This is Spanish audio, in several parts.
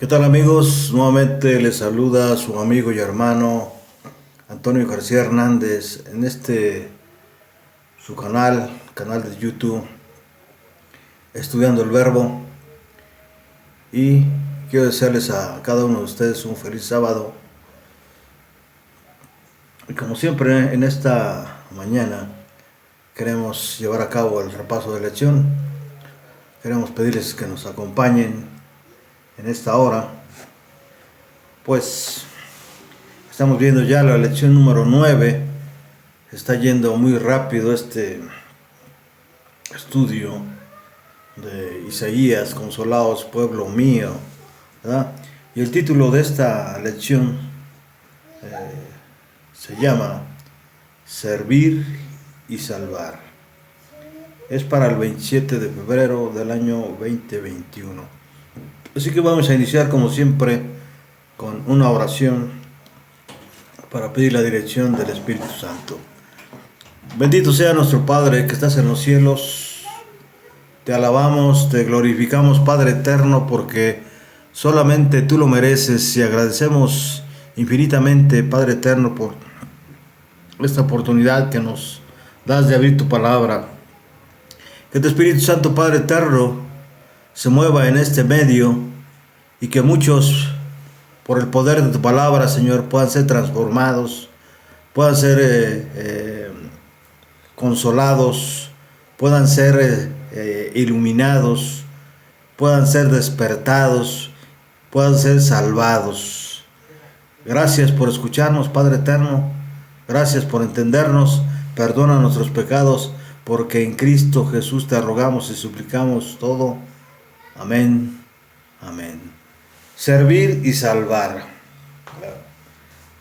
¿Qué tal amigos? Nuevamente les saluda su amigo y hermano Antonio García Hernández en su canal de YouTube, Estudiando el Verbo. Y quiero desearles a cada uno de ustedes un feliz sábado. Y como siempre en esta mañana queremos llevar a cabo el repaso de lección. Queremos pedirles que nos acompañen en esta hora, pues estamos viendo ya la lección número 9. Está yendo muy rápido este estudio de Isaías, consolaos pueblo mío, ¿verdad? Y el título de esta lección se llama Servir y Salvar. Es para el 27 de febrero del año 2021. Así que vamos a iniciar como siempre con una oración para pedir la dirección del Espíritu Santo. Bendito sea nuestro Padre que estás en los cielos. Te alabamos, te glorificamos, Padre eterno, porque solamente tú lo mereces, y agradecemos infinitamente, Padre eterno, por esta oportunidad que nos das de abrir tu palabra. Que tu Espíritu Santo, Padre eterno, se mueva en este medio y que muchos, por el poder de tu palabra, Señor, puedan ser transformados, puedan ser consolados, puedan ser iluminados, puedan ser despertados, puedan ser salvados. Gracias por escucharnos, Padre eterno. Gracias por entendernos. Perdona nuestros pecados, porque en Cristo Jesús te rogamos y suplicamos todo. Amén. Amén. Servir y salvar.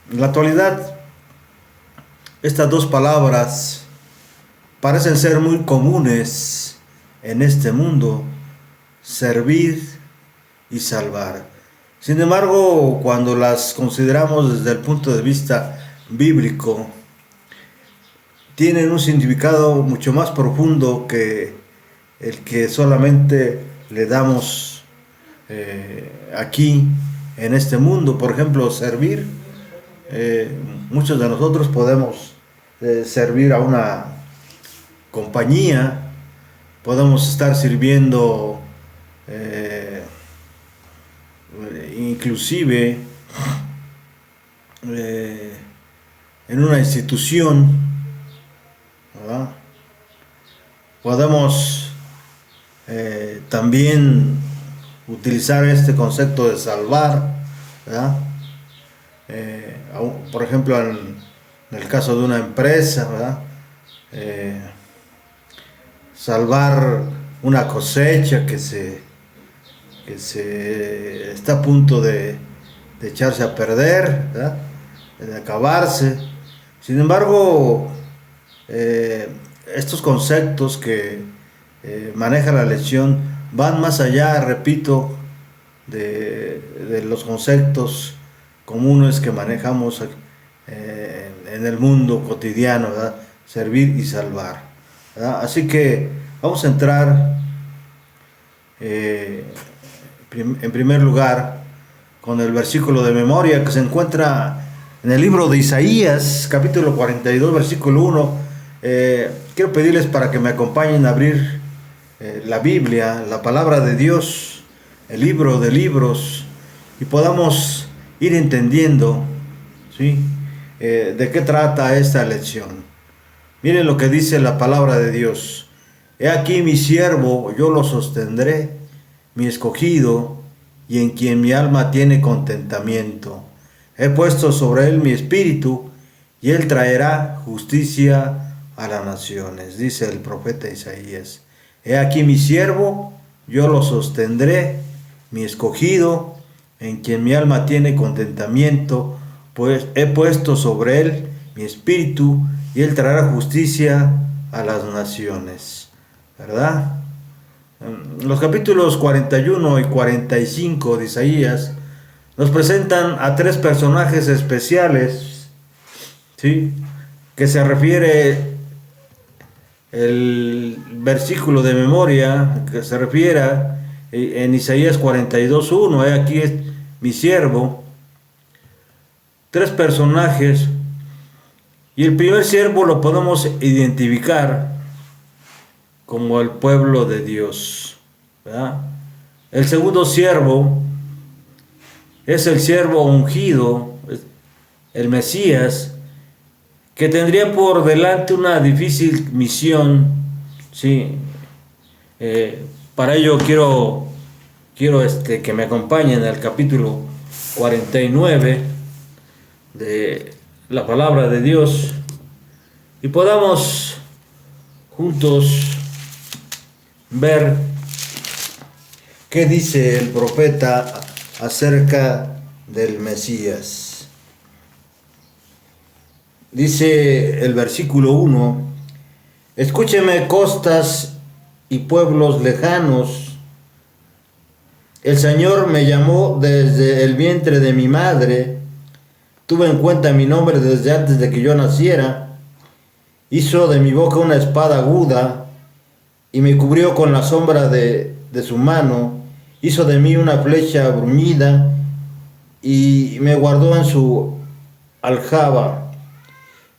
En la actualidad, estas dos palabras parecen ser muy comunes en este mundo: servir y salvar. Sin embargo, cuando las consideramos desde el punto de vista bíblico, tienen un significado mucho más profundo que el que solamente le damos aquí en este mundo. Por ejemplo, servir, muchos de nosotros podemos servir a una compañía, podemos estar sirviendo inclusive en una institución, ¿verdad? Podemos también utilizar este concepto de salvar, ¿verdad? Por ejemplo, en el caso de una empresa, ¿verdad? Salvar una cosecha que se está a punto de echarse a perder, ¿verdad? De acabarse. Sin embargo, estos conceptos que maneja la lección van más allá, repito, de los conceptos comunes que manejamos en el mundo cotidiano, ¿verdad? Servir y salvar, ¿verdad? Así que vamos a entrar en primer lugar con el versículo de memoria que se encuentra en el libro de Isaías, capítulo 42, versículo 1. Quiero pedirles para que me acompañen a abrir la Biblia, la palabra de Dios, el libro de libros, y podamos ir entendiendo, ¿sí?, de qué trata esta lección. Miren lo que dice la palabra de Dios. He aquí mi siervo, yo lo sostendré, mi escogido, y en quien mi alma tiene contentamiento. He puesto sobre él mi espíritu, y él traerá justicia a las naciones, dice el profeta Isaías. He aquí mi siervo, yo lo sostendré, mi escogido, en quien mi alma tiene contentamiento, pues he puesto sobre él mi espíritu, y él traerá justicia a las naciones, ¿verdad? Los capítulos 41 y 45 de Isaías nos presentan a tres personajes especiales, ¿sí?, que se refiere el versículo de memoria, que se refiere en Isaías 42:1. Aquí mi siervo, tres personajes, y el primer siervo lo podemos identificar como el pueblo de Dios, ¿verdad? El segundo siervo es el siervo ungido, el Mesías, que tendría por delante una difícil misión, ¿sí? Para ello quiero que me acompañen al capítulo 49 de la palabra de Dios y podamos juntos ver qué dice el profeta acerca del Mesías. Dice el versículo 1: escúcheme costas y pueblos lejanos, el Señor me llamó desde el vientre de mi madre, tuvo en cuenta mi nombre desde antes de que yo naciera, hizo de mi boca una espada aguda y me cubrió con la sombra de su mano, hizo de mí una flecha bruñida y me guardó en su aljaba.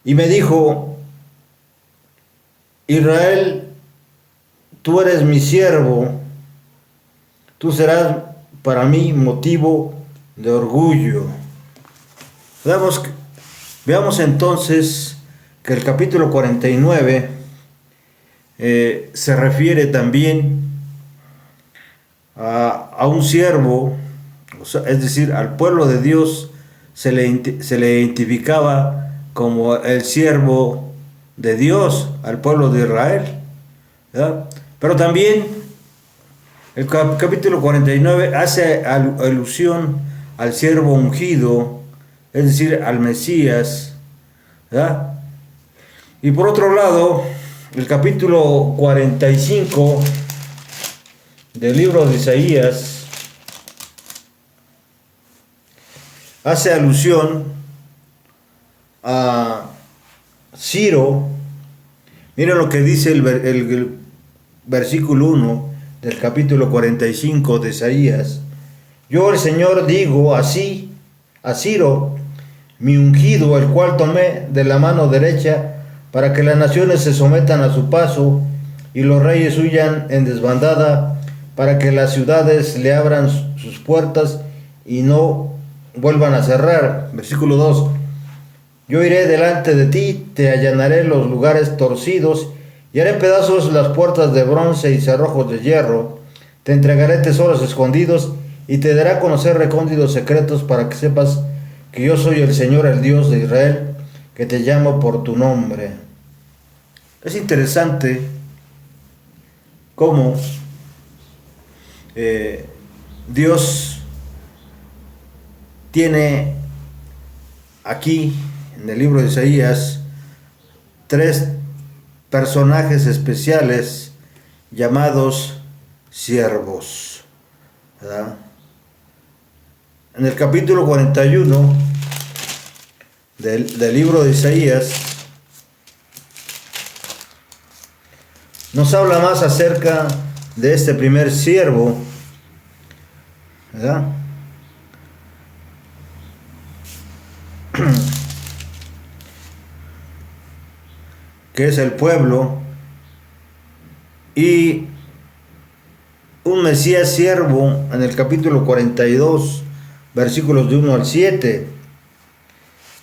Y me dijo: Israel, tú eres mi siervo, tú serás para mí motivo de orgullo. Veamos entonces que el capítulo 49 se refiere también a un siervo, o sea, es decir, al pueblo de Dios se le identificaba como el siervo de Dios, al pueblo de Israel, ¿verdad? Pero también el capítulo 49 hace alusión al siervo ungido, es decir, al Mesías, ¿verdad? Y por otro lado, el capítulo 45 del libro de Isaías hace alusión a Ciro. Miren lo que dice el versículo 1 del capítulo 45 de Isaías: yo, el Señor, digo así a Ciro, mi ungido, el cual tomé de la mano derecha, para que las naciones se sometan a su paso y los reyes huyan en desbandada, para que las ciudades le abran sus puertas y no vuelvan a cerrar. Versículo 2: yo iré delante de ti, te allanaré los lugares torcidos y haré pedazos las puertas de bronce y cerrojos de hierro. Te entregaré tesoros escondidos y te daré a conocer recónditos secretos, para que sepas que yo soy el Señor, el Dios de Israel, que te llamo por tu nombre. Es interesante cómo Dios tiene aquí en el libro de Isaías tres personajes especiales llamados siervos, ¿verdad? En el capítulo 41 del libro de Isaías nos habla más acerca de este primer siervo, ¿verdad? Que es el pueblo, y un Mesías siervo en el capítulo 42, versículos de 1 al 7.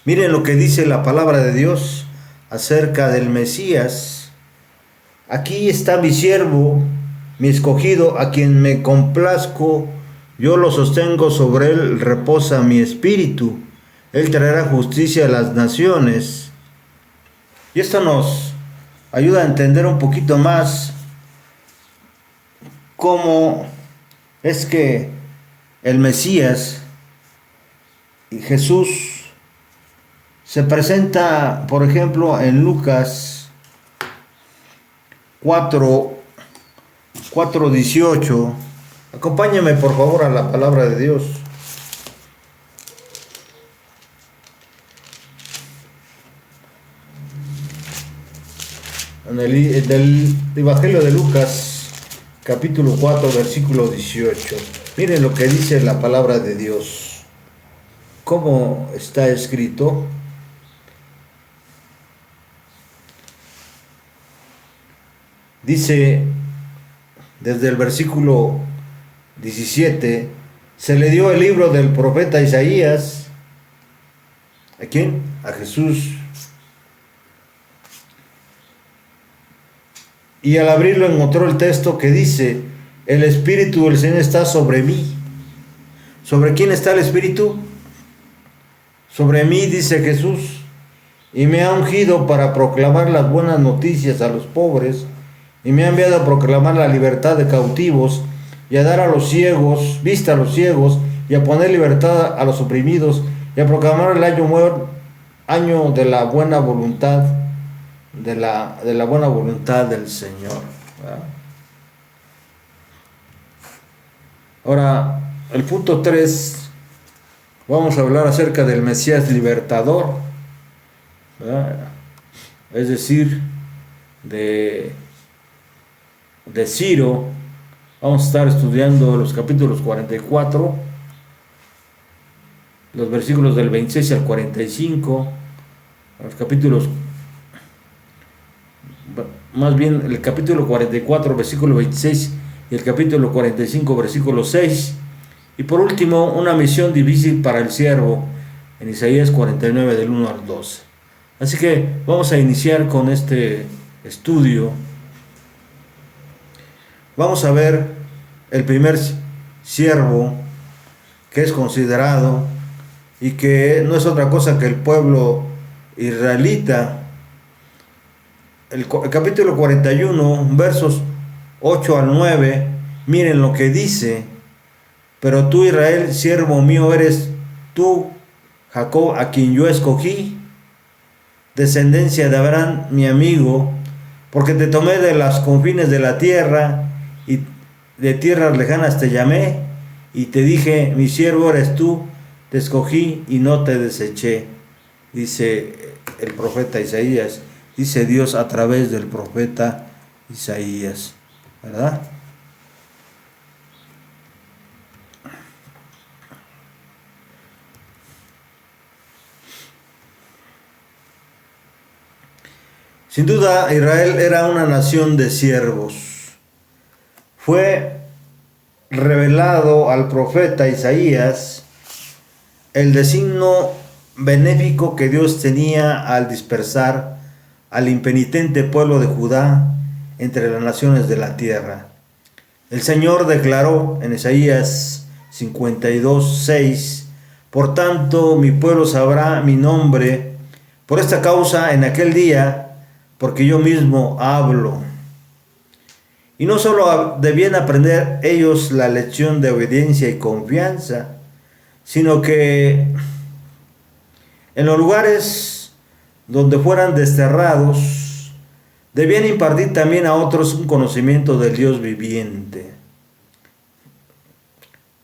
Miren lo que dice la palabra de Dios acerca del Mesías. Aquí está mi siervo, mi escogido, a quien me complazco, yo lo sostengo, sobre él reposa mi espíritu, él traerá justicia a las naciones. Y esto nos ayuda a entender un poquito más cómo es que el Mesías y Jesús se presenta, por ejemplo, en Lucas 4:18. Acompáñame por favor a la palabra de Dios. En el Evangelio de Lucas, capítulo 4, versículo 18. Miren lo que dice la palabra de Dios. ¿Cómo está escrito? Dice desde el versículo 17, se le dio el libro del profeta Isaías. ¿A quién? A Jesús. Y al abrirlo encontró el texto que dice: el Espíritu del Señor está sobre mí. ¿Sobre quién está el Espíritu? Sobre mí, dice Jesús, y me ha ungido para proclamar las buenas noticias a los pobres, y me ha enviado a proclamar la libertad de cautivos, y a dar a los ciegos, vista a los ciegos, y a poner libertad a los oprimidos, y a proclamar el año de la buena voluntad, de la buena voluntad del Señor. ¿Verdad? Ahora, el punto 3, vamos a hablar acerca del Mesías libertador, ¿verdad? Es decir, de Ciro. Vamos a estar estudiando los capítulos 44, los versículos del 26 al 45, los capítulos, más bien el capítulo 44, versículo 26, y el capítulo 45, versículo 6, y por último, una misión difícil para el siervo, en Isaías 49, del 1 al 12. Así que vamos a iniciar con este estudio. Vamos a ver el primer siervo que es considerado y que no es otra cosa que el pueblo israelita. El capítulo 41, versos 8 al 9, miren lo que dice: pero tú, Israel, siervo mío eres tú, Jacob, a quien yo escogí, descendencia de Abraham, mi amigo, porque te tomé de las confines de la tierra, y de tierras lejanas te llamé, y te dije, mi siervo eres tú, te escogí y no te deseché. Dice el profeta Isaías, dice Dios a través del profeta Isaías, ¿verdad? Sin duda, Israel era una nación de siervos. Fue revelado al profeta Isaías el designio benéfico que Dios tenía al dispersar al impenitente pueblo de Judá entre las naciones de la tierra. El Señor declaró en Isaías 52:6: por tanto, mi pueblo sabrá mi nombre por esta causa en aquel día, porque yo mismo hablo. Y no solo debían aprender ellos la lección de obediencia y confianza, sino que en los lugares donde fueran desterrados, debían impartir también a otros un conocimiento del Dios viviente.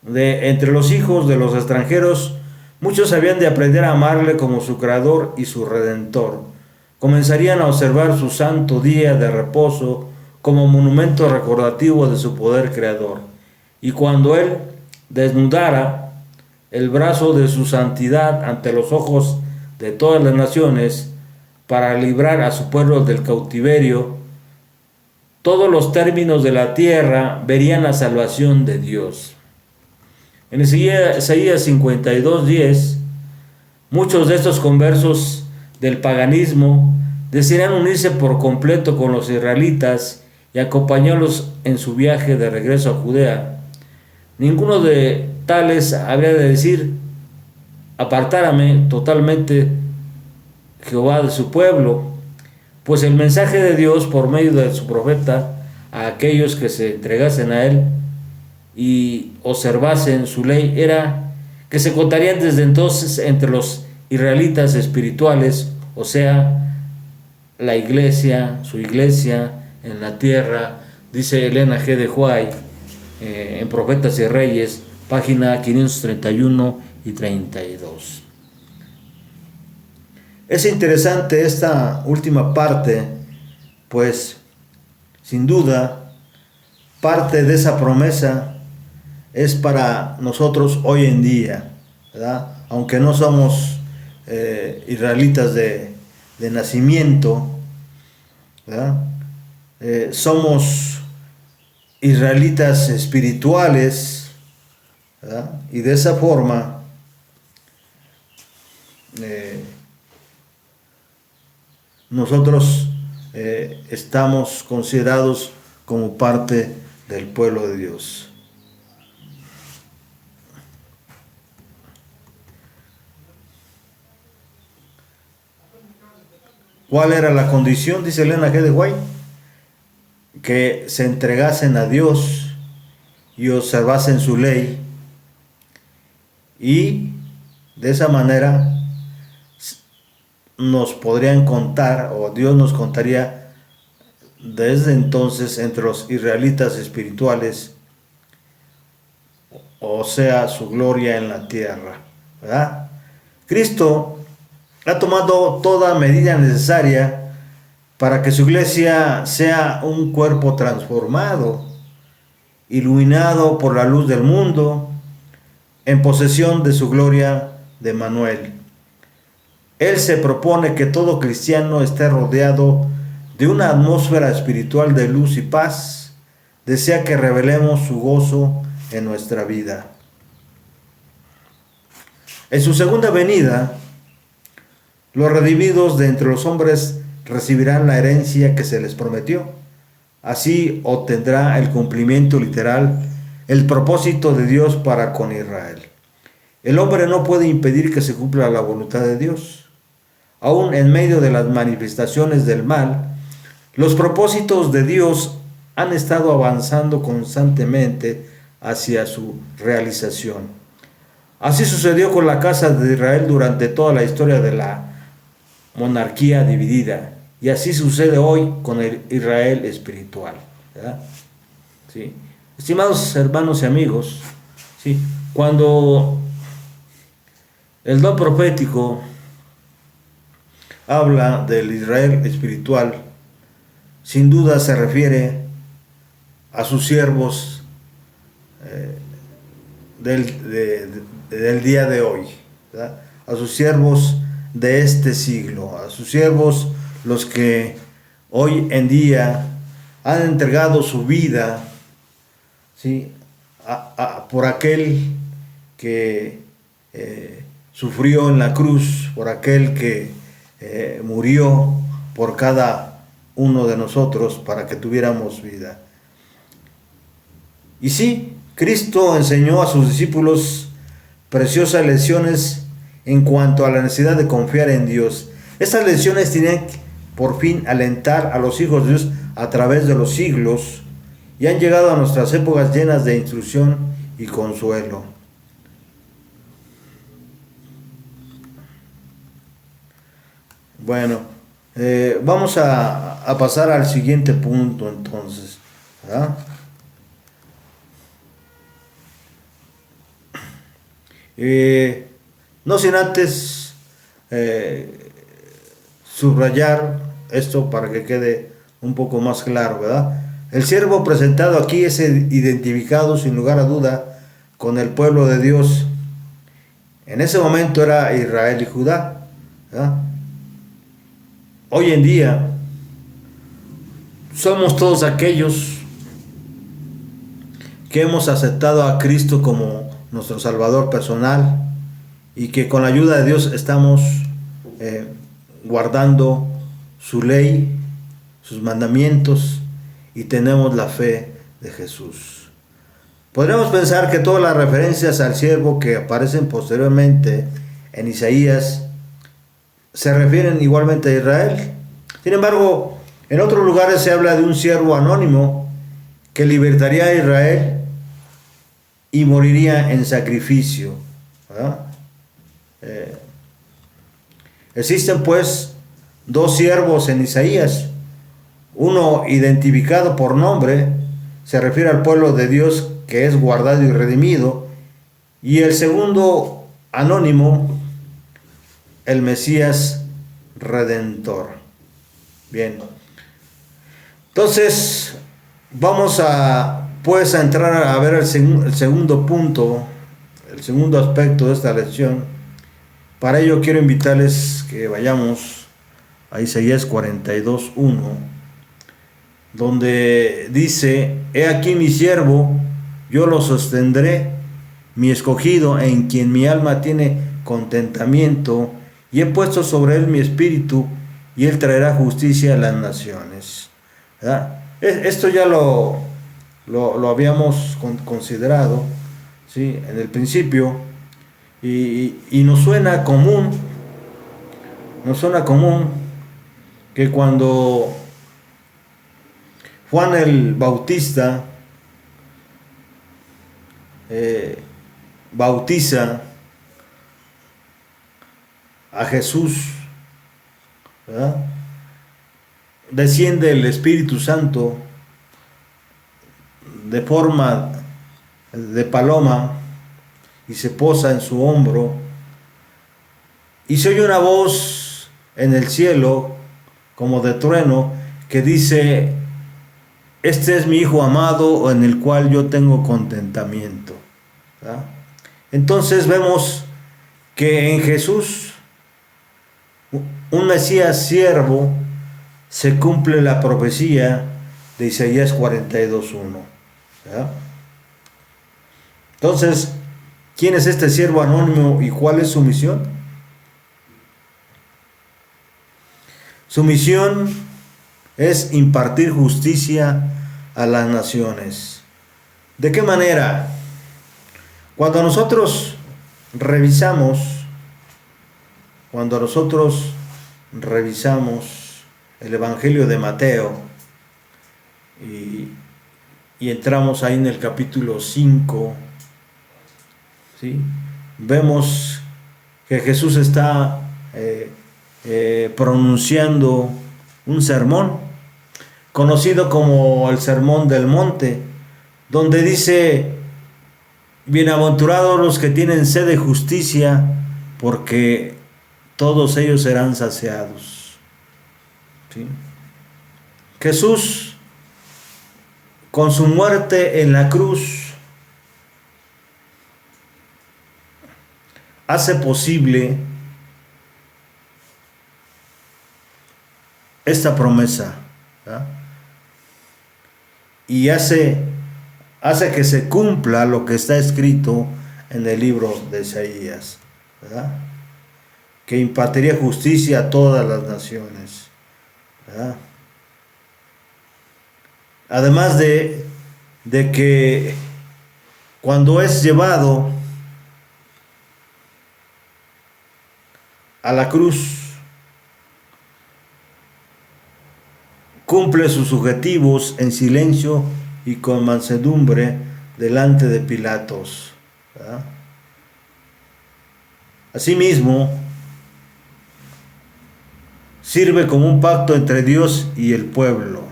Entre los hijos de los extranjeros, muchos habían de aprender a amarle como su creador y su redentor. Comenzarían a observar su santo día de reposo como monumento recordativo de su poder creador. Y cuando Él desnudara el brazo de su santidad ante los ojos de todas las naciones para librar a su pueblo del cautiverio, todos los términos de la tierra verían la salvación de Dios. En Isaías 52:10, muchos de estos conversos del paganismo desearían unirse por completo con los israelitas y acompañarlos en su viaje de regreso a Judea. Ninguno de tales habría de decir: apartárame totalmente Jehová de su pueblo, pues el mensaje de Dios por medio de su profeta a aquellos que se entregasen a él y observasen su ley era que se contarían desde entonces entre los israelitas espirituales, o sea, la iglesia, su iglesia en la tierra. Dice Elena G. de White en Profetas y Reyes, página 531 y 32. Es interesante esta última parte, pues sin duda parte de esa promesa es para nosotros hoy en día, ¿verdad? Aunque no somos israelitas de nacimiento, ¿verdad? Somos israelitas espirituales, ¿verdad? Y de esa forma nosotros estamos considerados como parte del pueblo de Dios. ¿Cuál era la condición? Dice Elena G. de White, que se entregasen a Dios y observasen su ley, y de esa manera nos podrían contar, o Dios nos contaría desde entonces entre los israelitas espirituales, o sea, su gloria en la tierra, ¿verdad? Cristo ha tomado toda medida necesaria para que su iglesia sea un cuerpo transformado, iluminado por la luz del mundo, en posesión de su gloria de Emmanuel. Él se propone que todo cristiano esté rodeado de una atmósfera espiritual de luz y paz. Desea que revelemos su gozo en nuestra vida. En su segunda venida, los redimidos de entre los hombres recibirán la herencia que se les prometió. Así obtendrá el cumplimiento literal el propósito de Dios para con Israel. El hombre no puede impedir que se cumpla la voluntad de Dios. Aún en medio de las manifestaciones del mal, los propósitos de Dios han estado avanzando constantemente hacia su realización. Así sucedió con la casa de Israel durante toda la historia de la monarquía dividida, y así sucede hoy con el Israel espiritual, ¿verdad? ¿Sí? Estimados hermanos y amigos, ¿sí? Cuando el don profético habla del Israel espiritual, sin duda se refiere a sus siervos del día de hoy, ¿verdad? A sus siervos de este siglo, a sus siervos, los que hoy en día han entregado su vida, ¿sí? Por aquel que sufrió en la cruz, por aquel que murió por cada uno de nosotros para que tuviéramos vida. Y sí, Cristo enseñó a sus discípulos preciosas lecciones en cuanto a la necesidad de confiar en Dios. Estas lecciones tienen por fin alentar a los hijos de Dios a través de los siglos, y han llegado a nuestras épocas llenas de instrucción y consuelo. Bueno, vamos a pasar al siguiente punto entonces, ¿verdad? No sin antes subrayar esto para que quede un poco más claro, ¿verdad? El siervo presentado aquí es identificado sin lugar a duda con el pueblo de Dios. En ese momento era Israel y Judá, ¿verdad? Hoy en día somos todos aquellos que hemos aceptado a Cristo como nuestro Salvador personal, y que con la ayuda de Dios estamos guardando su ley, sus mandamientos, y tenemos la fe de Jesús. Podríamos pensar que todas las referencias al siervo que aparecen posteriormente en Isaías se refieren igualmente a Israel. Sin embargo, en otros lugares se habla de un siervo anónimo que libertaría a Israel y moriría en sacrificio, ¿verdad? Existen pues dos siervos en Isaías. Uno identificado por nombre, se refiere al pueblo de Dios que es guardado y redimido, y el segundo anónimo, el Mesías Redentor. Bien, entonces vamos a pues a entrar a ver el segundo punto, el segundo aspecto de esta lección. Para ello quiero invitarles que vayamos a Isaías 42:1, donde dice: He aquí mi siervo, yo lo sostendré, mi escogido, en quien mi alma tiene contentamiento, y he puesto sobre él mi espíritu, y él traerá justicia a las naciones. ¿Verdad? Esto ya lo habíamos considerado, ¿sí?, en el principio, y nos suena común que cuando Juan el Bautista bautiza a Jesús, ¿verdad?, desciende el Espíritu Santo de forma de paloma y se posa en su hombro, y se oye una voz en el cielo como de trueno que dice: Este es mi Hijo amado, en el cual yo tengo contentamiento. ¿Verdad? Entonces vemos que en Jesús, un Mesías siervo, se cumple la profecía de Isaías 42:1. ¿Verdad? Entonces, ¿quién es este siervo anónimo y cuál es su misión? Su misión es impartir justicia a las naciones. ¿De qué manera? Cuando nosotros revisamos el Evangelio de Mateo y entramos ahí en el capítulo 5, ¿sí?, vemos que Jesús está pronunciando un sermón conocido como el Sermón del Monte, donde dice: Bienaventurados los que tienen sed de justicia, porque todos ellos serán saciados. ¿Sí? Jesús, con su muerte en la cruz, hace posible esta promesa, ¿verdad?, y hace que se cumpla lo que está escrito en el libro de Isaías, ¿verdad?, que impartiría justicia a todas las naciones, ¿verdad? Además de que cuando es llevado a la cruz, cumple sus objetivos en silencio y con mansedumbre delante de Pilatos, ¿verdad? Asimismo, sirve como un pacto entre Dios y el pueblo.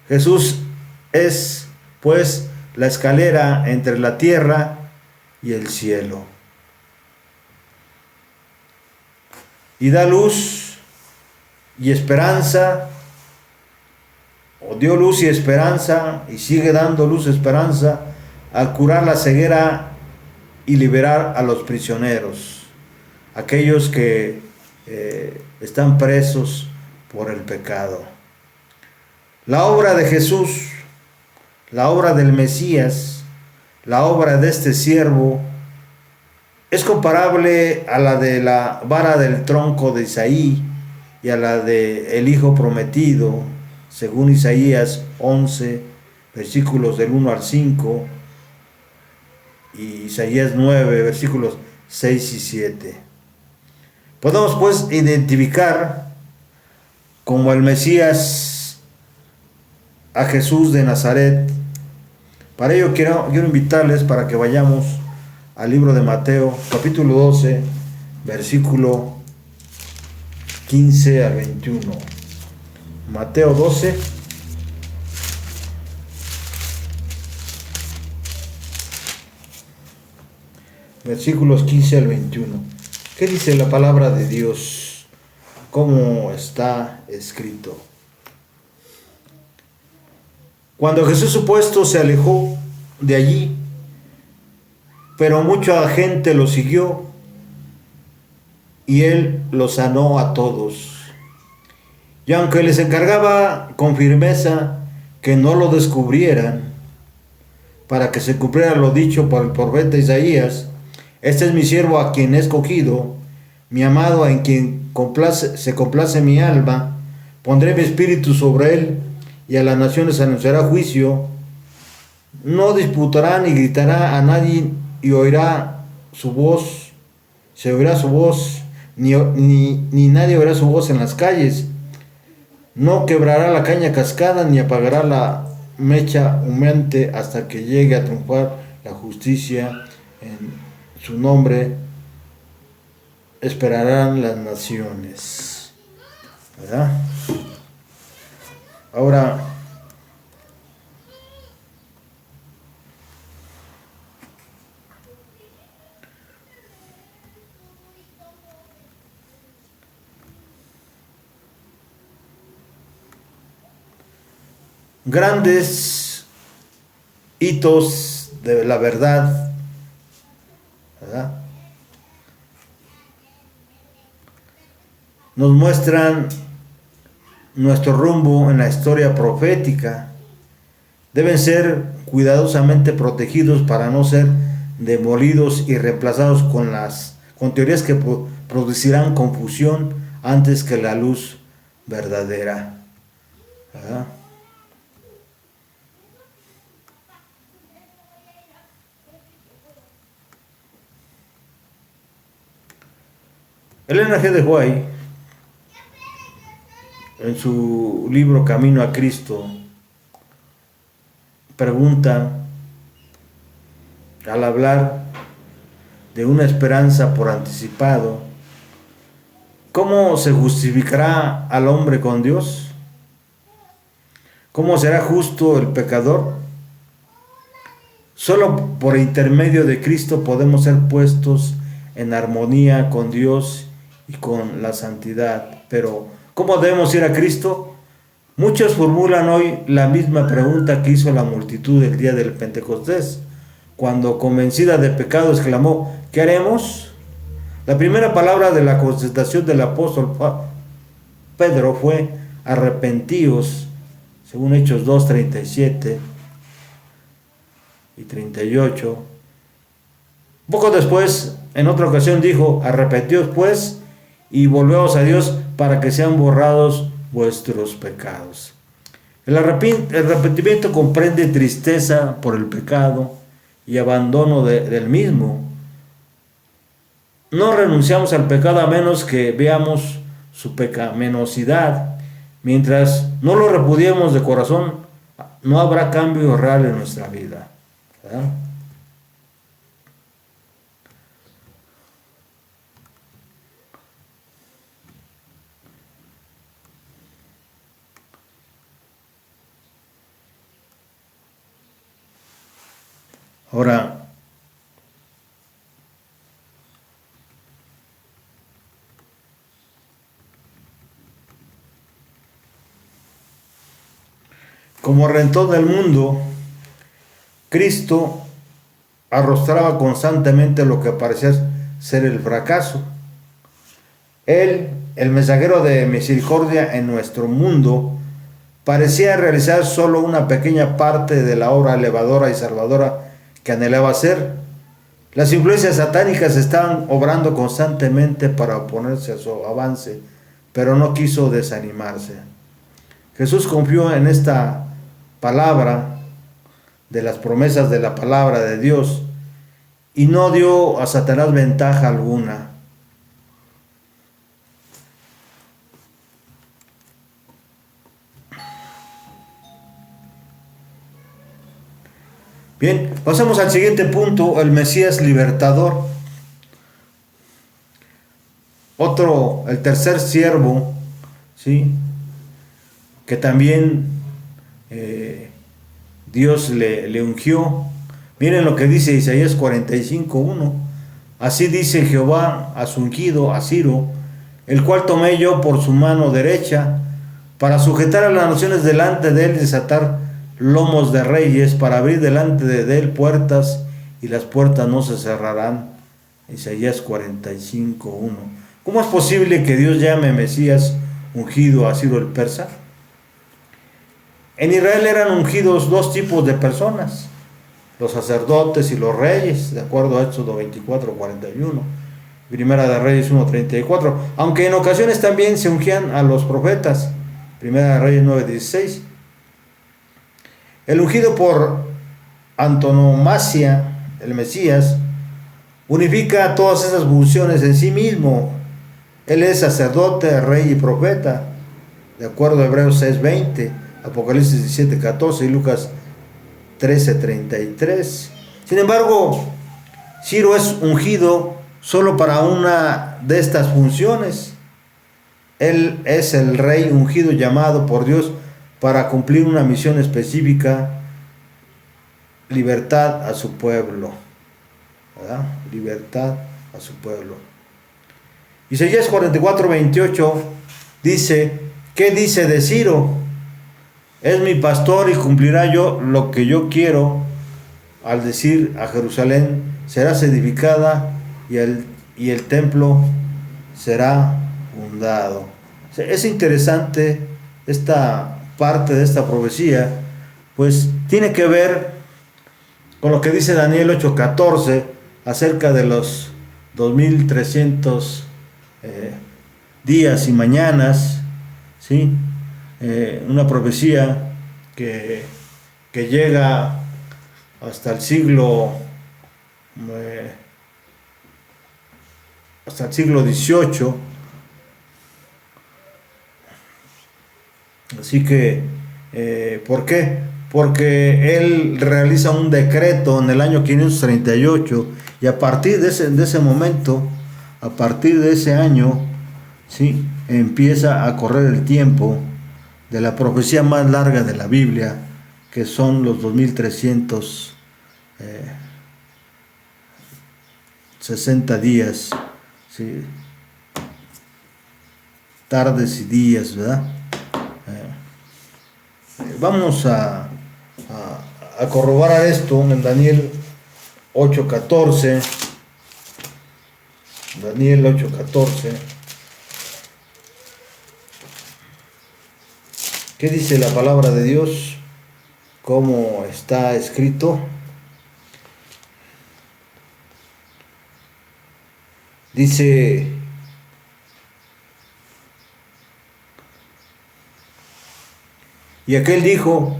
Jesús es, pues, la escalera entre la tierra y el cielo, y da luz y esperanza, o dio luz y esperanza, y sigue dando luz y esperanza al curar la ceguera y liberar a los prisioneros, aquellos que están presos por el pecado. La obra de Jesús, la obra del Mesías, la obra de este siervo, es comparable a la de la vara del tronco de Isaí y a la de el Hijo prometido, según Isaías 11, versículos del 1 al 5, y Isaías 9, versículos 6 y 7. Podemos pues identificar como el Mesías a Jesús de Nazaret. Para ello quiero invitarles para que vayamos al libro de Mateo, capítulo 12, versículo 15 al 21. Mateo 12, versículos 15 al 21. ¿Qué dice la palabra de Dios? ¿Cómo está escrito? Cuando Jesús supuesto se alejó de allí, pero mucha gente lo siguió y él los sanó a todos. Y aunque les encargaba con firmeza que no lo descubrieran, para que se cumpliera lo dicho por el profeta Isaías: este es mi siervo a quien he escogido, mi amado en quien se complace mi alma, pondré mi espíritu sobre él, y a las naciones anunciará juicio. No disputará ni gritará a nadie, y oirá su voz, se oirá su voz, ni nadie oirá su voz en las calles. No quebrará la caña cascada, ni apagará la mecha humeante, hasta que llegue a triunfar la justicia. En su nombre esperarán las naciones. ¿Verdad? Ahora, grandes hitos de la verdad, ¿verdad?, nos muestran nuestro rumbo en la historia profética. Deben ser cuidadosamente protegidos para no ser demolidos y reemplazados con teorías que producirán confusión antes que la luz verdadera, ¿verdad? Elena G. de White, en su libro Camino a Cristo, pregunta, al hablar de una esperanza por anticipado, ¿cómo se justificará al hombre con Dios? ¿Cómo será justo el pecador? Solo por intermedio de Cristo podemos ser puestos en armonía con Dios y con la santidad. Pero, ¿cómo debemos ir a Cristo? Muchos formulan hoy la misma pregunta que hizo la multitud el día del Pentecostés, cuando, convencida de pecado, exclamó: ¿qué haremos? La primera palabra de la contestación del apóstol Pedro fue: arrepentíos, según Hechos 2, 37 y 38. Poco después, en otra ocasión, dijo: arrepentíos pues y volveos a Dios, para que sean borrados vuestros pecados. El arrepentimiento comprende tristeza por el pecado y abandono del mismo. No renunciamos al pecado a menos que veamos su pecaminosidad. Mientras no lo repudiemos de corazón, no habrá cambio real en nuestra vida, ¿verdad? Ahora, como Redentor del mundo, Cristo arrostraba constantemente lo que parecía ser el fracaso. Él, el mensajero de misericordia en nuestro mundo, parecía realizar solo una pequeña parte de la obra elevadora y salvadora que anhelaba hacer. Las influencias satánicas estaban obrando constantemente para oponerse a su avance, pero no quiso desanimarse. Jesús confió en esta palabra, de las promesas de la palabra de Dios, y no dio a Satanás ventaja alguna. Bien, pasamos al siguiente punto: el Mesías libertador. El tercer siervo, ¿sí?, que también Dios le ungió. Miren lo que dice Isaías 45:1. Así dice Jehová a su ungido, a Ciro, el cual tomé yo por su mano derecha, para sujetar a las naciones delante de él y desatar lomos de reyes para abrir delante de él puertas, y las puertas no se cerrarán. Isaías 45:1. ¿Cómo es posible que Dios llame Mesías ungido a Ciro el persa? En Israel eran ungidos dos tipos de personas: los sacerdotes y los reyes, de acuerdo a Éxodo 24:41, Primera de Reyes 1:34, aunque en ocasiones también se ungían a los profetas, Primera de Reyes 9:16. El ungido por antonomasia, el Mesías, unifica todas esas funciones en sí mismo. Él es sacerdote, rey y profeta, de acuerdo a Hebreos 6:20, Apocalipsis 17:14 y Lucas 13:33. Sin embargo, Ciro es ungido solo para una de estas funciones. Él es el rey ungido llamado por Dios para cumplir una misión específica: libertad a su pueblo. ¿Verdad? Libertad a su pueblo. Isaías 44:28 dice: ¿qué dice de Ciro? Es mi pastor y cumplirá yo lo que yo quiero. Al decir a Jerusalén: serás edificada, y el templo será fundado. Es interesante esta parte de esta profecía, pues tiene que ver con lo que dice Daniel 8:14 acerca de los 2300 días y mañanas, ¿sí? Una profecía que llega hasta el siglo XVIII. Así que, ¿por qué? Porque él realiza un decreto en el año 538, y a partir de ese momento, a partir de ese año, ¿sí?, empieza a correr el tiempo de la profecía más larga de la Biblia, que son los 2360 días, ¿sí?, tardes y días, ¿verdad? Vamos a corroborar esto en Daniel 8:14. Daniel 8:14. ¿Qué dice la palabra de Dios? ¿Cómo está escrito? Dice: y aquel dijo: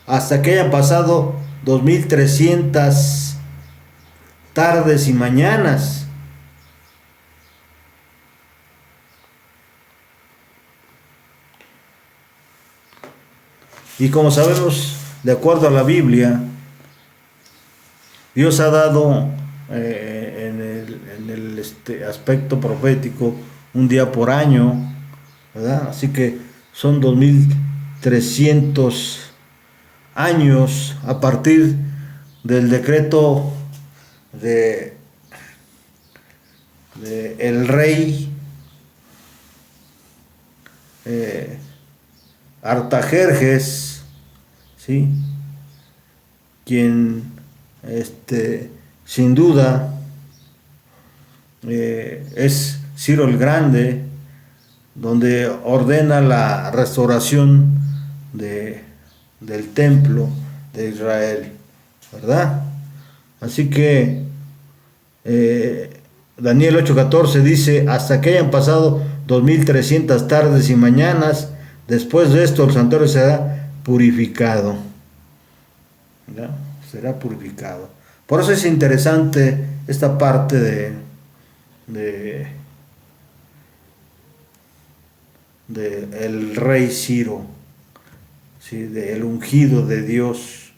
hasta que hayan pasado 2300 tardes y mañanas. Y como sabemos, de acuerdo a la Biblia, Dios ha dado en el aspecto profético un día por año, ¿verdad? Así que son 2300 años a partir del decreto de el rey Artajerjes, ¿sí?, quien sin duda es Ciro el Grande, donde ordena la restauración del templo de Israel, ¿verdad? Así que Daniel 8:14 dice: hasta que hayan pasado 2300 tardes y mañanas, después de esto el santuario será purificado, ¿verdad? Será purificado. Por eso es interesante esta parte de el rey Ciro, ¿sí?, del ungido de Dios.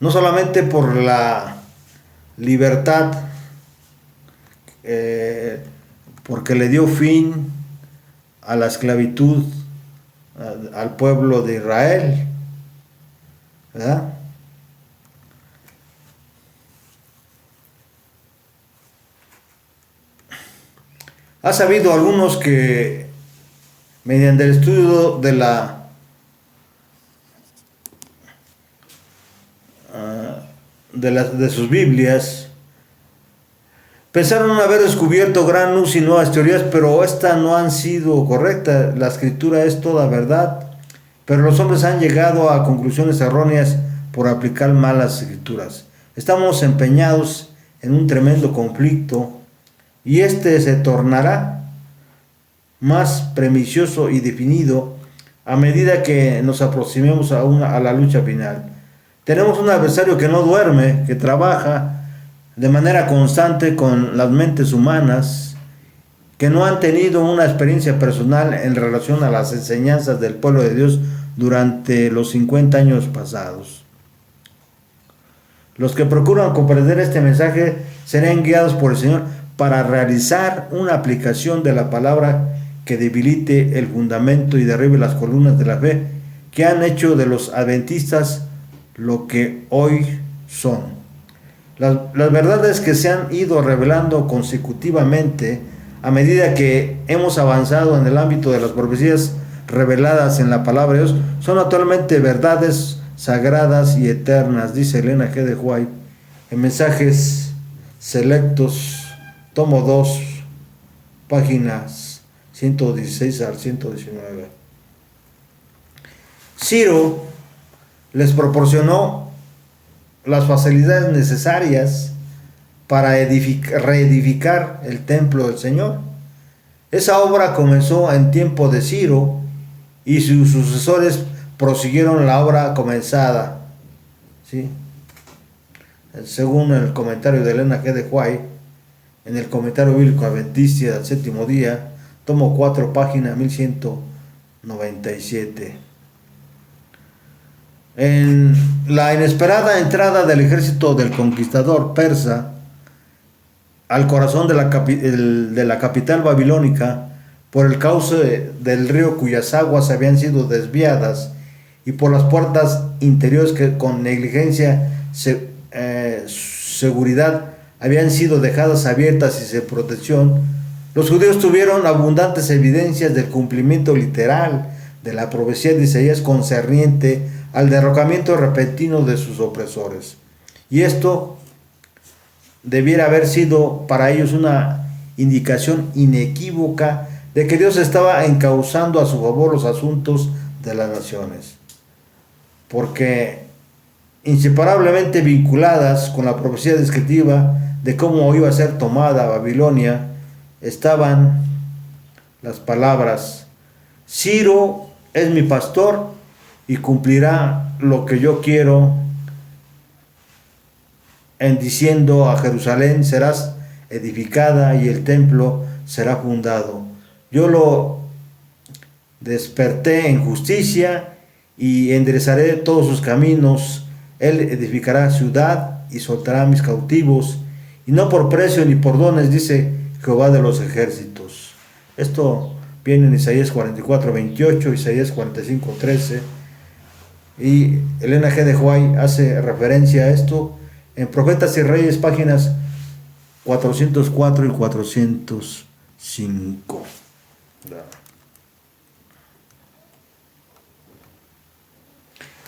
No solamente por la libertad, porque le dio fin a la esclavitud al pueblo de Israel, ¿verdad? Ha sabido algunos que mediante el estudio de sus Biblias, pensaron haber descubierto gran luz y nuevas teorías, pero estas no han sido correctas. La escritura es toda verdad, pero los hombres han llegado a conclusiones erróneas por aplicar mal las escrituras. Estamos empeñados en un tremendo conflicto y este se tornará más premisicioso y definido a medida que nos aproximemos a la lucha final. Tenemos un adversario que no duerme, que trabaja de manera constante con las mentes humanas, que no han tenido una experiencia personal en relación a las enseñanzas del pueblo de Dios durante los 50 años pasados. Los que procuran comprender este mensaje serán guiados por el Señor para realizar una aplicación de la palabra que debilite el fundamento y derribe las columnas de la fe que han hecho de los adventistas lo que hoy son. Las verdades que se han ido revelando consecutivamente a medida que hemos avanzado en el ámbito de las profecías reveladas en la palabra de Dios son actualmente verdades sagradas y eternas, dice Elena G. de White en Mensajes Selectos, tomo 2, páginas 116 al 119. Ciro les proporcionó las facilidades necesarias para reedificar el templo del Señor. Esa obra comenzó en tiempo de Ciro y sus sucesores prosiguieron la obra comenzada, ¿sí? Según el comentario de Elena G. de White, en el comentario bíblico adventista del séptimo día, tomo 4, página 1197. En la inesperada entrada del ejército del conquistador persa al corazón de la capital babilónica, por el cauce del río cuyas aguas habían sido desviadas y por las puertas interiores que con negligencia seguridad habían sido dejadas abiertas y sin protección, los judíos tuvieron abundantes evidencias del cumplimiento literal de la profecía de Isaías concerniente al derrocamiento repentino de sus opresores. Y esto debiera haber sido para ellos una indicación inequívoca de que Dios estaba encauzando a su favor los asuntos de las naciones, porque inseparablemente vinculadas con la profecía descriptiva de cómo iba a ser tomada Babilonia, estaban las palabras: Ciro es mi pastor y cumplirá lo que yo quiero, en diciendo a Jerusalén serás edificada y el templo será fundado. Yo lo desperté en justicia y enderezaré todos sus caminos. Él edificará ciudad y soltará a mis cautivos, y no por precio ni por dones, dice Jehová de los ejércitos. Esto viene en Isaías 44, 28, Isaías 45, 13. Y Elena G. de White hace referencia a esto en Profetas y Reyes, páginas 404 y 405.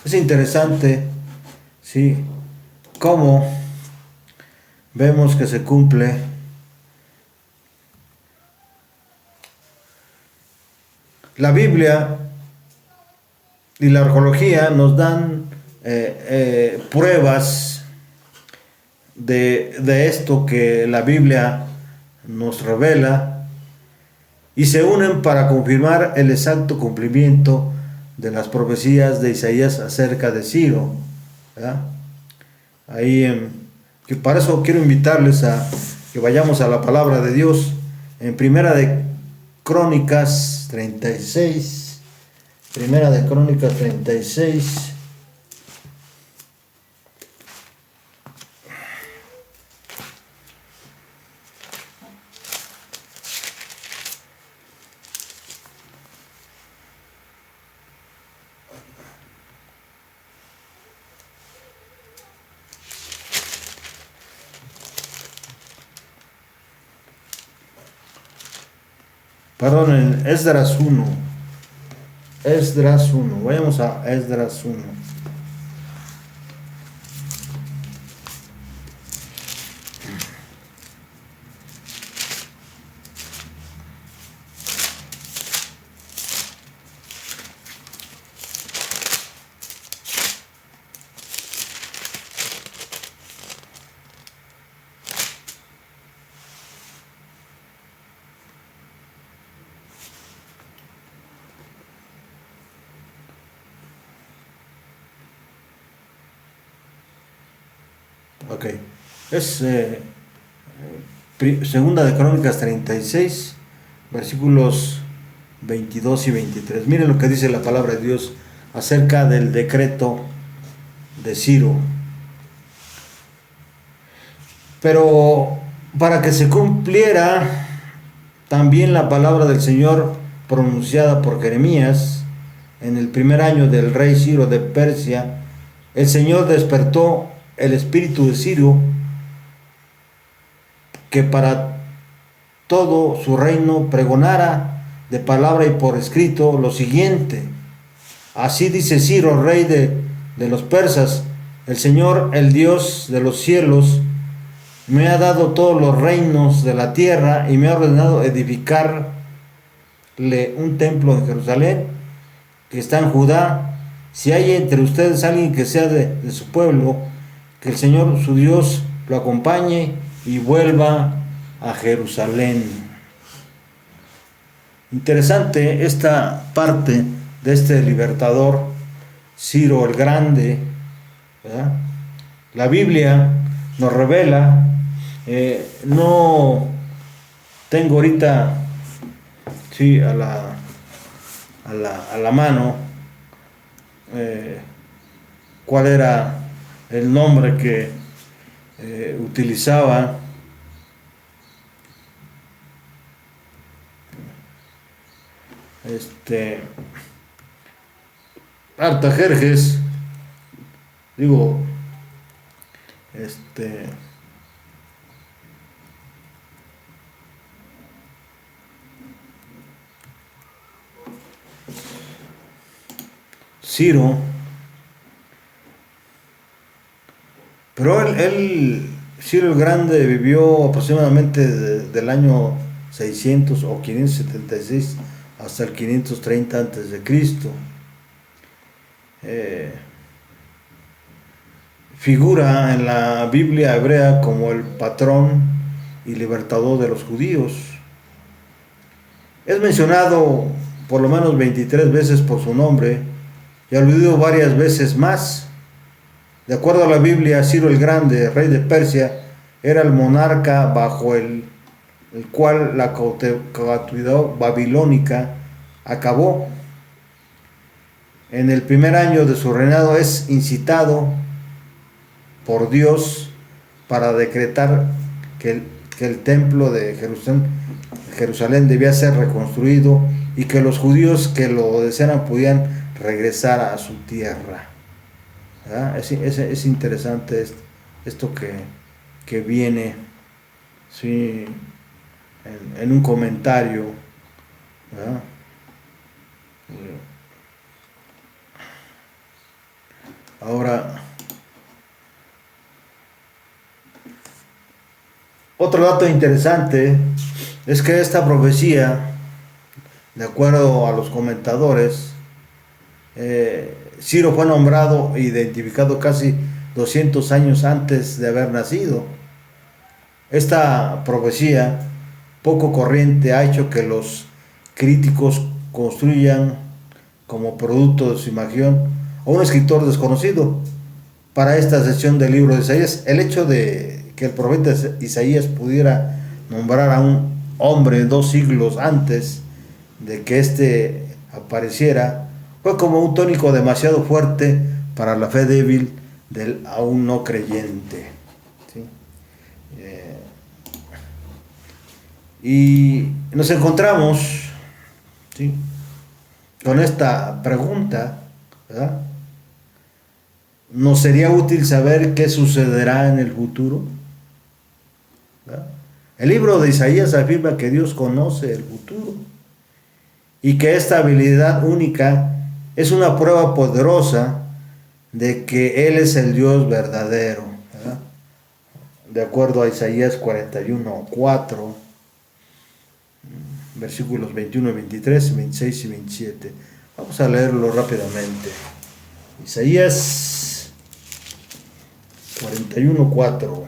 Es interesante, sí, cómo vemos que se cumple la Biblia y la arqueología nos dan pruebas de esto que la Biblia nos revela y se unen para confirmar el exacto cumplimiento de las profecías de Isaías acerca de Ciro, ¿verdad? Que para eso quiero invitarles a que vayamos a la palabra de Dios en Primera de Crónicas 36. Primera de Crónicas 36. Perdón, en Esdras 1. Esdras 1. Vayamos a Esdras 1. Ok. Es Segunda de Crónicas 36, versículos 22 y 23. Miren lo que dice la palabra de Dios acerca del decreto de Ciro. Pero para que se cumpliera también la palabra del Señor pronunciada por Jeremías en el primer año del rey Ciro de Persia, el Señor despertó el espíritu de Ciro, que para todo su reino pregonara de palabra y por escrito lo siguiente: así dice Ciro, rey de los persas, el Señor, el Dios de los cielos, me ha dado todos los reinos de la tierra y me ha ordenado edificarle un templo en Jerusalén, que está en Judá. Si hay entre ustedes alguien que sea de su pueblo, que el Señor su Dios lo acompañe y vuelva a Jerusalén. Interesante esta parte de este libertador, Ciro el Grande, ¿verdad? La Biblia nos revela, no tengo ahorita sí, a la mano cuál era el nombre que utilizaba Artajerjes, digo, Ciro, pero Ciro el Grande vivió aproximadamente del año 600 o 576 hasta el 530 antes de Cristo. Figura en la Biblia hebrea como el patrón y libertador de los judíos. Es mencionado por lo menos 23 veces por su nombre y aludido varias veces más. De acuerdo a la Biblia, Ciro el Grande, rey de Persia, era el monarca bajo el cual la cautividad babilónica acabó. En el primer año de su reinado es incitado por Dios para decretar que el templo de Jerusalén debía ser reconstruido y que los judíos que lo desearan podían regresar a su tierra. Es interesante esto que viene, sí, en un comentario, ¿verdad? Ahora, otro dato interesante es que esta profecía, de acuerdo a los comentadores, Ciro fue nombrado e identificado casi 200 años antes de haber nacido. Esta profecía poco corriente ha hecho que los críticos construyan como producto de su imaginación a un escritor desconocido para esta sección del libro de Isaías. El hecho de que el profeta Isaías pudiera nombrar a un hombre 2 siglos antes de que éste apareciera fue como un tónico demasiado fuerte para la fe débil del aún no creyente, ¿sí? Y nos encontramos, ¿sí?, con esta pregunta, ¿verdad? ¿Nos sería útil saber qué sucederá en el futuro? ¿Verdad? El libro de Isaías afirma que Dios conoce el futuro y que esta habilidad única es una prueba poderosa de que Él es el Dios verdadero, ¿verdad? De acuerdo a Isaías 41:4, versículos 21 y 23, 26 y 27. Vamos a leerlo rápidamente. Isaías 41:4.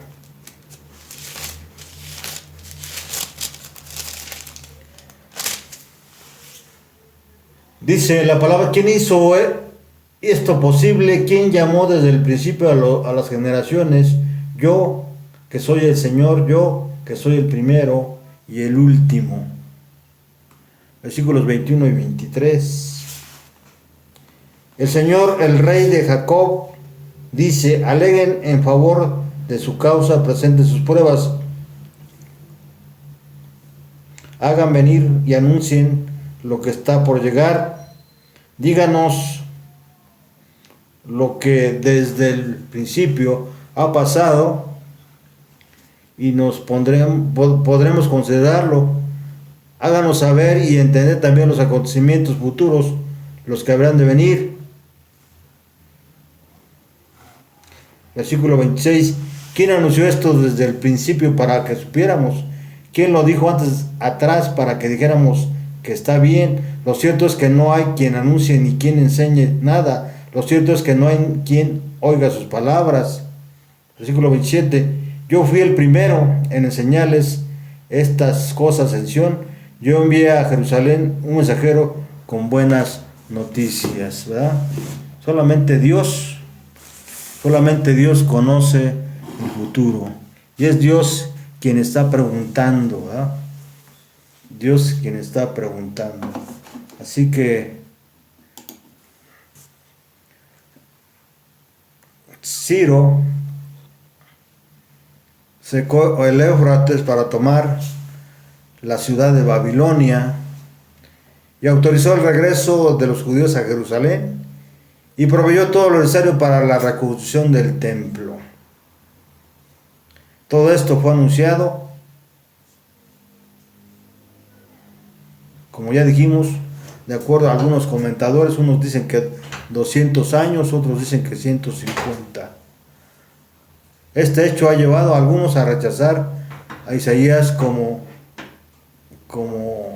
Dice la palabra: ¿quién hizo esto posible? ¿Quién llamó desde el principio a las generaciones? Yo, que soy el Señor, yo, que soy el primero y el último. Versículos 21 y 23. El Señor, el Rey de Jacob, dice: aleguen en favor de su causa, presenten sus pruebas, hagan venir y anuncien lo que está por llegar. Díganos lo que desde el principio ha pasado y podremos considerarlo. Háganos saber y entender también los acontecimientos futuros, los que habrán de venir. Versículo 26. ¿Quién anunció esto desde el principio para que supiéramos? ¿Quién lo dijo antes atrás para que dijéramos que está bien? Lo cierto es que no hay quien anuncie ni quien enseñe nada. Lo cierto es que no hay quien oiga sus palabras. Versículo 27. Yo fui el primero en enseñarles estas cosas en Sión. Yo envié a Jerusalén un mensajero con buenas noticias, ¿verdad? Solamente Dios conoce el futuro. Y es Dios quien está preguntando, ¿verdad? Dios quien está preguntando. Así que Ciro secó el Éufrates para tomar la ciudad de Babilonia y autorizó el regreso de los judíos a Jerusalén y proveyó todo lo necesario para la reconstrucción del templo. Todo esto fue anunciado, como ya dijimos, de acuerdo a algunos comentadores. Unos dicen que 200 años, otros dicen que 150. Este hecho ha llevado a algunos a rechazar a Isaías como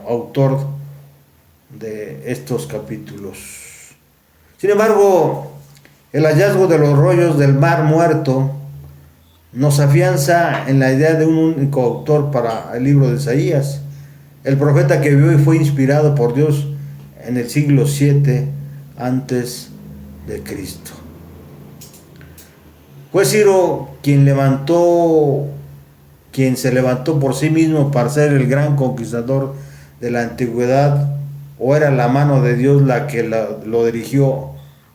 autor de estos capítulos. Sin embargo, el hallazgo de los rollos del Mar Muerto nos afianza en la idea de un único autor para el libro de Isaías, el profeta que vivió y fue inspirado por Dios en el siglo 7 antes de Cristo. Fue Ciro quien se levantó por sí mismo para ser el gran conquistador de la antigüedad, o era la mano de Dios la que lo dirigió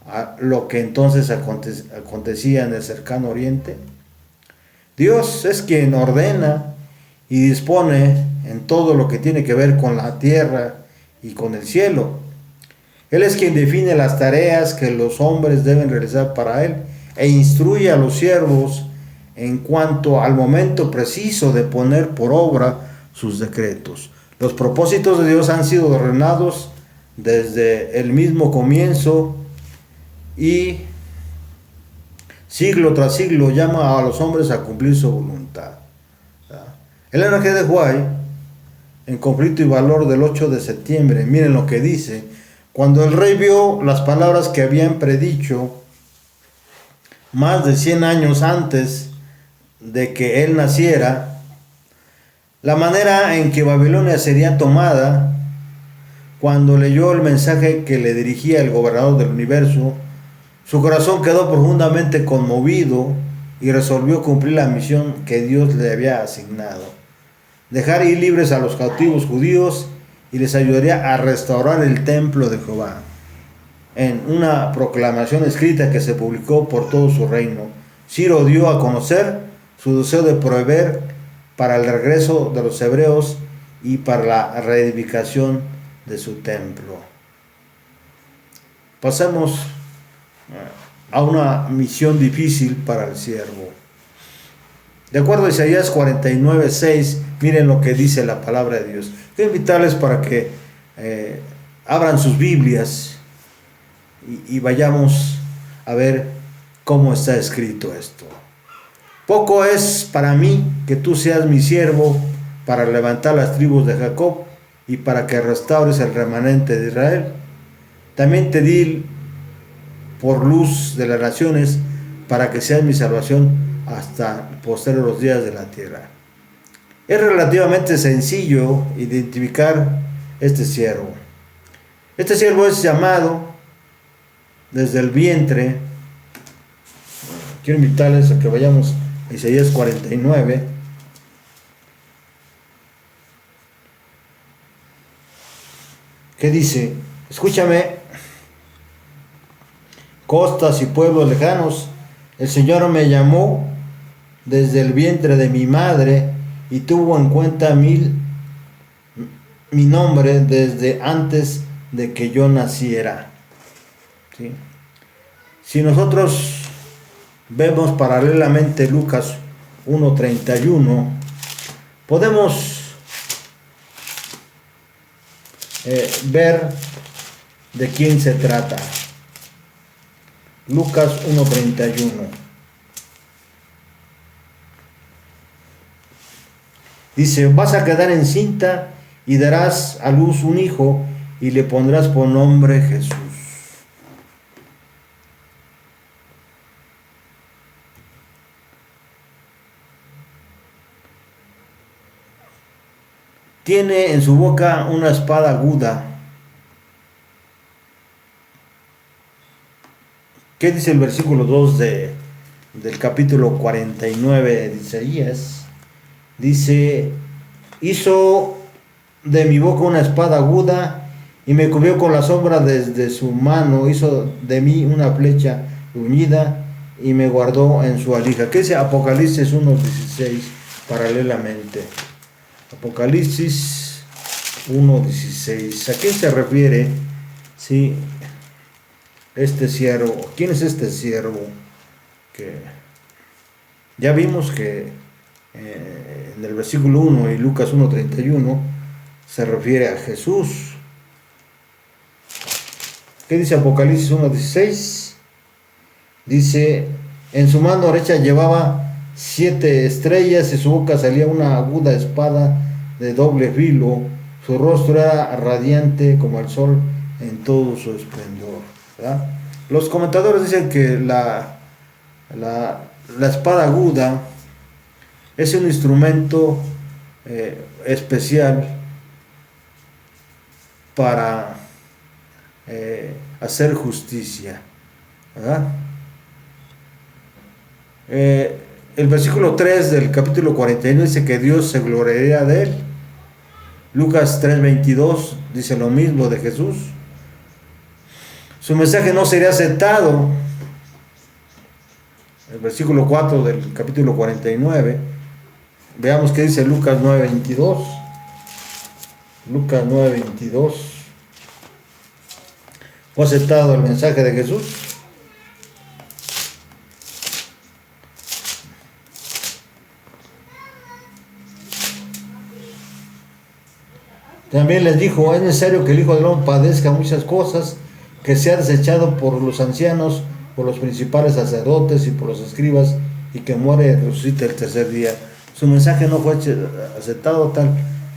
a lo que entonces acontecía en el cercano oriente. Dios es quien ordena y dispone en todo lo que tiene que ver con la tierra y con el cielo. Él es quien define las tareas que los hombres deben realizar para Él e instruye a los siervos en cuanto al momento preciso de poner por obra sus decretos. Los propósitos de Dios han sido ordenados desde el mismo comienzo y siglo tras siglo llama a los hombres a cumplir su voluntad. Elena G. de White, en Conflicto y Valor del 8 de septiembre, miren lo que dice: cuando el rey vio las palabras que habían predicho más de 100 años antes de que él naciera, la manera en que Babilonia sería tomada, cuando leyó el mensaje que le dirigía el gobernador del universo, su corazón quedó profundamente conmovido y resolvió cumplir la misión que Dios le había asignado: dejar ir libres a los cautivos judíos, y les ayudaría a restaurar el templo de Jehová. En una proclamación escrita que se publicó por todo su reino, Ciro dio a conocer su deseo de proveer para el regreso de los hebreos y para la reedificación de su templo. Pasemos a una misión difícil para el siervo. De acuerdo a Isaías 49:6, miren lo que dice la palabra de Dios. Quiero invitarles para que abran sus Biblias y vayamos a ver cómo está escrito esto. Poco es para mí que tú seas mi siervo para levantar las tribus de Jacob y para que restaures el remanente de Israel. También te di por luz de las naciones para que seas mi salvación hasta posteriores días de la tierra. Es relativamente sencillo identificar este siervo. Este siervo es llamado desde el vientre. Quiero invitarles a que vayamos a Isaías 49. ¿Qué dice? Escúchame, costas y pueblos lejanos, el Señor me llamó desde el vientre de mi madre y tuvo en cuenta mi nombre desde antes de que yo naciera. ¿Sí? Si nosotros vemos paralelamente Lucas 1:31, podemos ver de quién se trata. Lucas 1:31. Dice, vas a quedar encinta y darás a luz un hijo y le pondrás por nombre Jesús. Tiene en su boca una espada aguda. ¿Qué dice el versículo 2 del capítulo 49 de Isaías? Dice, hizo de mi boca una espada aguda y me cubrió con la sombra desde su mano, hizo de mí una flecha bruñida y me guardó en su alija. ¿Qué dice Apocalipsis 1:16 paralelamente? Apocalipsis 1:16. ¿A qué se refiere? Sí, este siervo. ¿Quién es este siervo? Que ya vimos que en el versículo 1 y Lucas 1:31 se refiere a Jesús. ¿Qué dice Apocalipsis 1:16? Dice, en su mano derecha llevaba 7 estrellas y su boca salía una aguda espada de doble filo. Su rostro era radiante como el sol en todo su esplendor. ¿Verdad? Los comentadores dicen que la espada aguda es un instrumento especial para hacer justicia. ¿Verdad? El versículo 3 del capítulo 41 dice que Dios se gloriaría de él. Lucas 3:22 dice lo mismo de Jesús. Su mensaje no sería aceptado. El versículo 4 del capítulo 49. Veamos qué dice Lucas 9:22. Lucas 9:22. ¿Fue aceptado el mensaje de Jesús? También les dijo, es necesario que el Hijo del Hombre padezca muchas cosas, que sea desechado por los ancianos, por los principales sacerdotes y por los escribas, y que muere y resucite el tercer día. Su mensaje no fue aceptado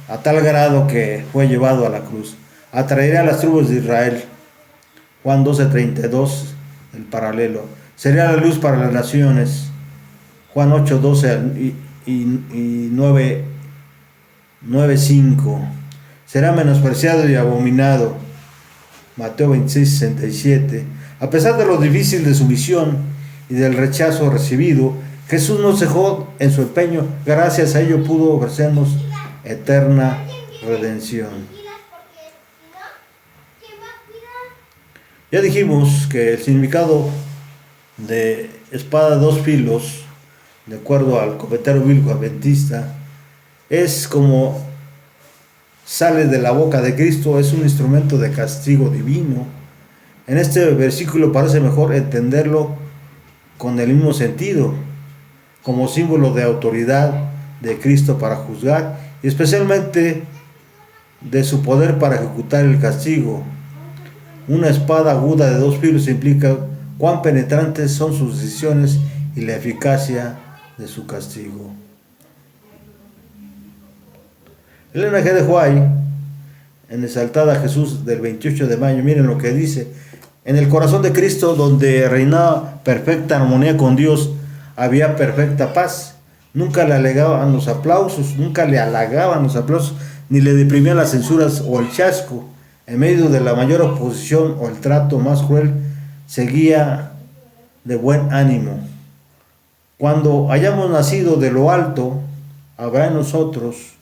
a tal grado que fue llevado a la cruz. Atraerá a las tribus de Israel. Juan 12:32, el paralelo. Sería la luz para las naciones. Juan 8:12 y 9:5. Será menospreciado y abominado. Mateo 26:67. A pesar de lo difícil de su misión y del rechazo recibido, Jesús no cejó en su empeño. Gracias a ello pudo ofrecernos eterna redención. Ya dijimos que el significado de espada de dos filos, de acuerdo al Cofetero Bíblico Adventista, es como sale de la boca de Cristo, es un instrumento de castigo divino. En este versículo parece mejor entenderlo con el mismo sentido, como símbolo de autoridad de Cristo para juzgar y especialmente de su poder para ejecutar el castigo. Una espada aguda de dos filos implica cuán penetrantes son sus decisiones y la eficacia de su castigo. Elena G. de White, en Exaltada Jesús del 28 de mayo, miren lo que dice: en el corazón de Cristo, donde reinaba perfecta armonía con Dios, había perfecta paz. Nunca le halagaban los aplausos, ni le deprimían las censuras o el chasco. En medio de la mayor oposición o el trato más cruel, seguía de buen ánimo. Cuando hayamos nacido de lo alto, habrá en nosotros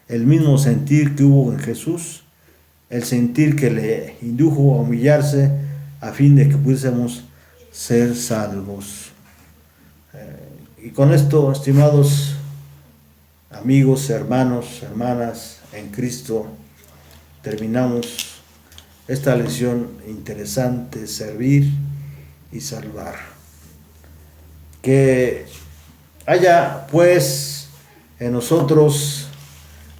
el mismo sentir que hubo en Jesús, el sentir que le indujo a humillarse a fin de que pudiésemos ser salvos. Y con esto, estimados amigos, hermanos, hermanas en Cristo, terminamos esta lección interesante: servir y salvar. Que haya pues en nosotros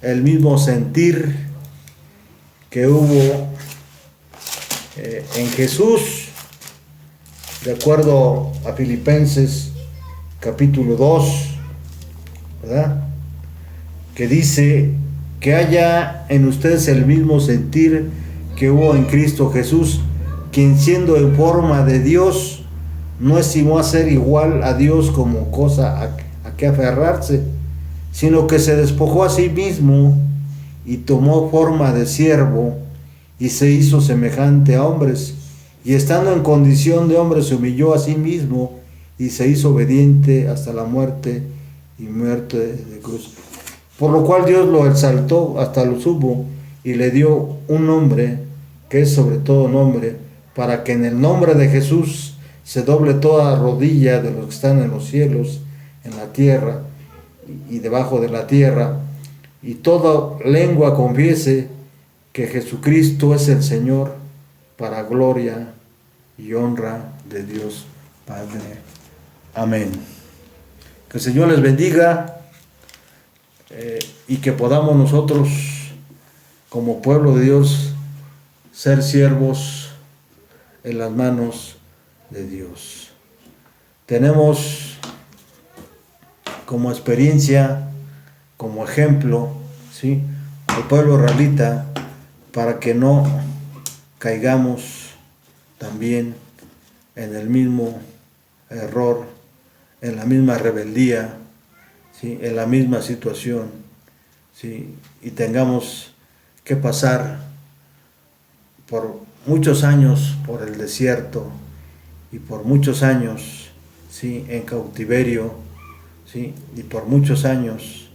el mismo sentir que hubo en Jesús, de acuerdo a Filipenses capítulo 2, ¿verdad?, que dice: que haya en ustedes el mismo sentir que hubo en Cristo Jesús, quien siendo en forma de Dios, no estimó a ser igual a Dios como cosa a que aferrarse, sino que se despojó a sí mismo y tomó forma de siervo y se hizo semejante a hombres, y estando en condición de hombre se humilló a sí mismo y se hizo obediente hasta la muerte y muerte de cruz. Por lo cual Dios lo exaltó hasta lo sumo y le dio un nombre que es sobre todo nombre, para que en el nombre de Jesús se doble toda rodilla de los que están en los cielos, en la tierra y debajo de la tierra, y toda lengua confiese que Jesucristo es el Señor, para gloria y honra de Dios Padre. Amén. Que el Señor les bendiga, y que podamos nosotros, como pueblo de Dios, ser siervos en las manos de Dios. Tenemos como experiencia, como ejemplo, ¿sí?, al pueblo israelita, para que no caigamos también en el mismo error, en la misma rebeldía, ¿sí?, en la misma situación, ¿sí?, y tengamos que pasar por muchos años por el desierto y por muchos años, ¿sí?, en cautiverio, ¿sí?, y por muchos años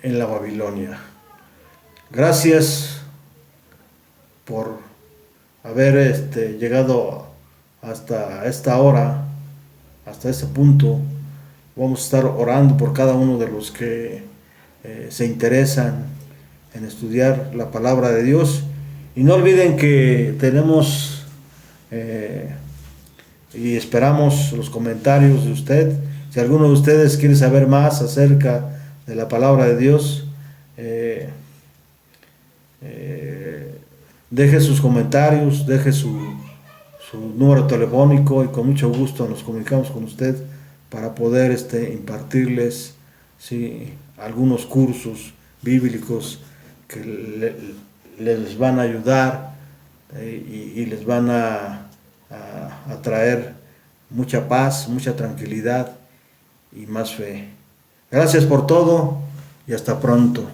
en la Babilonia. Gracias por haber llegado hasta esta hora, hasta este punto. Vamos a estar orando por cada uno de los que se interesan en estudiar la palabra de Dios. Y no olviden que tenemos y esperamos los comentarios de usted. Si alguno de ustedes quiere saber más acerca de la palabra de Dios, deje sus comentarios, deje su número telefónico, y con mucho gusto nos comunicamos con usted para poder impartirles, ¿sí?, algunos cursos bíblicos que les van a ayudar y les van a traer mucha paz, mucha tranquilidad y más fe. Gracias por todo y hasta pronto.